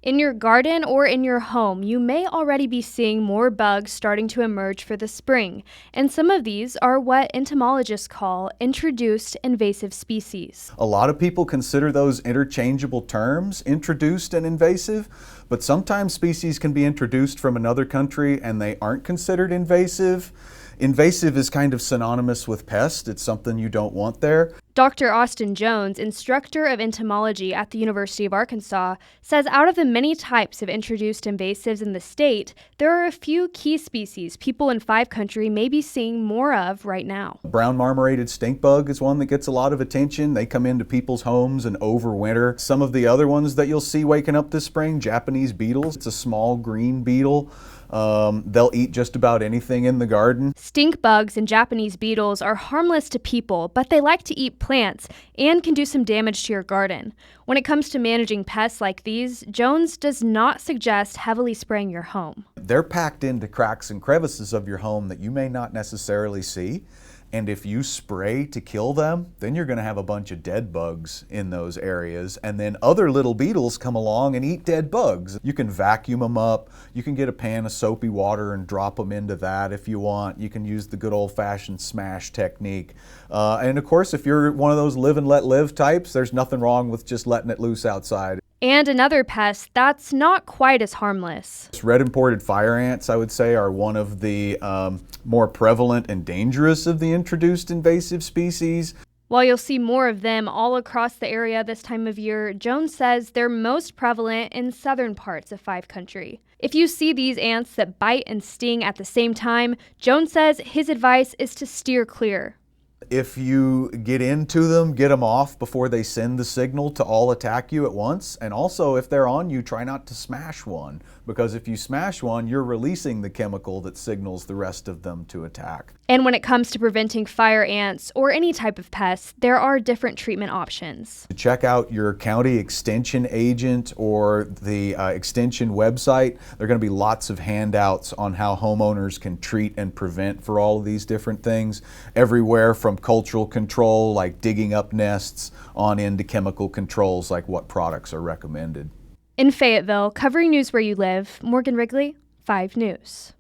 In your garden or in your home, you may already be seeing more bugs starting to emerge for the spring, and some of these are what entomologists call introduced invasive species. A lot of people consider those interchangeable terms, introduced and invasive, but sometimes species can be introduced from another country and they aren't considered invasive. Invasive is kind of synonymous with pest. It's something you don't want there. Dr. Austin Jones, instructor of entomology at the University of Arkansas, says out of the many types of introduced invasives in the state, there are a few key species people in Five Country may be seeing more of right now. Brown marmorated stink bug is one that gets a lot of attention. They come into people's homes and overwinter. Some of the other ones that you'll see waking up this spring, Japanese beetles. It's a small green beetle. They'll eat just about anything in the garden. Stink bugs and Japanese beetles are harmless to people, but they like to eat plants and can do some damage to your garden. When it comes to managing pests like these, Jones does not suggest heavily spraying your home. They're packed into cracks and crevices of your home that you may not necessarily see. And if you spray to kill them, then you're going to have a bunch of dead bugs in those areas. And then other little beetles come along and eat dead bugs. You can vacuum them up. You can get a pan of soapy water and drop them into that if you want. You can use the good old-fashioned smash technique. And of course, if you're one of those live and let live types, there's nothing wrong with just letting it loose outside. And another pest that's not quite as harmless. Red imported fire ants, I would say, are one of the more prevalent and dangerous of the introduced invasive species. While you'll see more of them all across the area this time of year, Jones says they're most prevalent in southern parts of Five Country. If you see these ants that bite and sting at the same time, Jones says his advice is to steer clear. If you get into them, get them off before they send the signal to all attack you at once. And also, if they're on you, try not to smash one, because if you smash one, you're releasing the chemical that signals the rest of them to attack. And when it comes to preventing fire ants or any type of pests, there are different treatment options. Check out your county extension agent or the extension website. There are going to be lots of handouts on how homeowners can treat and prevent for all of these different things, everywhere from cultural control, like digging up nests, on into chemical controls, like what products are recommended. In Fayetteville, covering news where you live, Morgan Wrigley, 5 News.